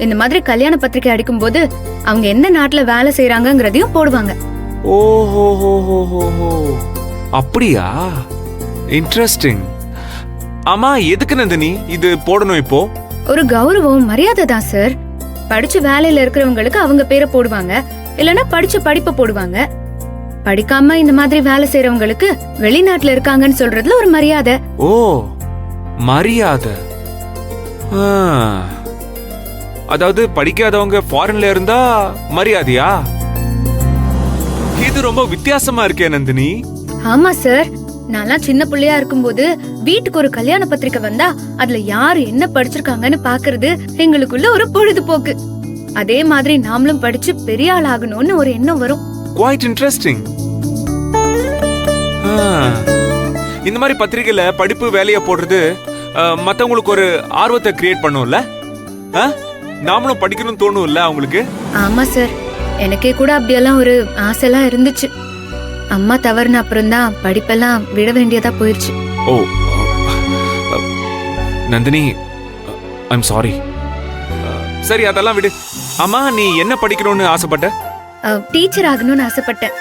இந்த மாதிரி கல்யாண பத்திரிக்கை அடிக்கும் போது அவங்க எந்த நாட்டுல வேலை செய்யறாங்கங்கறதையும் போடுவாங்க. ஓஹோ, அப்படியா? இன்ட்ரெஸ்டிங். ஆமா, எதுக்கு நந்தினி இது போடணும் இப்போ? ஒரு கௌரவம், மரியாதை தான் சார். படிச்சு வேலையில இருக்கிறவங்களுக்கு அவங்க பேரை போடுவாங்க, இல்லனா படிச்ச படிப்பை போடுவாங்க. படிக்காம இந்த மாதிரி வேலை செய்யறவங்களுக்கு வெளிநாட்டுல இருக்காங்கன்னு சொல்றதுல ஒரு மரியாதை. ஓ, மரியாதை. அதாவது படிக்காதவங்க ஃபாரின்ல இருந்தா மரியாதையா? இது ரொம்ப வித்தியாசமா இருக்கே நந்தினி. ஆமா சார், நான்லாம் சின்ன பிள்ளையா இருக்கும்போது வீட்டுக்கு ஒரு கல்யாண பத்திரிக்கை வந்தா அதுல யாரு என்ன படிச்சிருக்காங்கன்னு பாக்குறது எங்களுக்குள்ள ஒரு பொழுதுபோக்கு. அதே மாதிரி நாமளும் படிச்சு பெரிய ஆள் ஆகணும்னு ஒரு எண்ணம் வரும். Quite interesting. இந்த மாதிரி பத்திரிகையில படிப்பு வேலைய போடுறது மத்தவங்களுக்கு ஒரு ஆர்வத்தை கிரியேட் பண்ணும்ல? நாமளும் படிக்கணும்னு தோணும்ல அவங்களுக்கு? ஆமா சார், எனக்கே கூட அப்படியெல்லாம் ஒரு ஆசைலாம் இருந்துச்சு. அம்மா தவறுன அப்புறம் தான் படிப்பெல்லாம் விட வேண்டியதா போயிருச்சு. ஓ நந்தினி, ஐம் சாரி. சரி, அதெல்லாம் விடு. அம்மா, நீ என்ன படிக்கணும்னு ஆசைப்பட்ட? டீச்சர் ஆகணும்னு ஆசைப்பட்டேன்.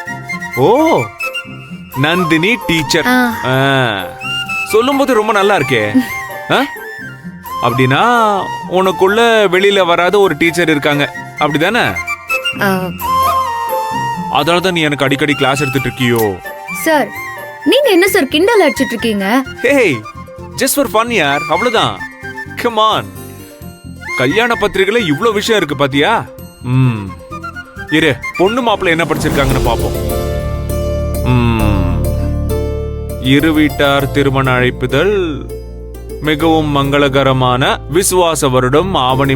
ஓ, நந்தினி டீச்சர். சொல்லும்போது ரொம்ப நல்லா இருக்கே. அப்படின்னா உனக்குள்ள வெளியில வராத ஒரு டீச்சர் இருக்காங்க, அப்படிதானே? அதனாலதான் நீ எனக்கு அடிக்கடி கிளாஸ் எடுத்துட்டு இருக்கியோ? சார், நீங்க என்ன சார் கிண்டல் அடிச்சிட்டு இருக்கீங்க? ஹேய், ஜஸ்ட் ஃபார் ஃபன் யார், அவ்வளவுதான். Come on. கல்யாண பத்திரிகையில இவ்ளோ விஷயம் இருக்கு பாத்தியா? இரு, பொண்ணு மாப்பிள்ளை என்ன படிச்சிருக்காங்கன்னு பாப்போம். இரு வீட்டார் திருமண அழைப்புதல் மிகவும் மங்களகரமான விசுவாச வருடம் ஆவணி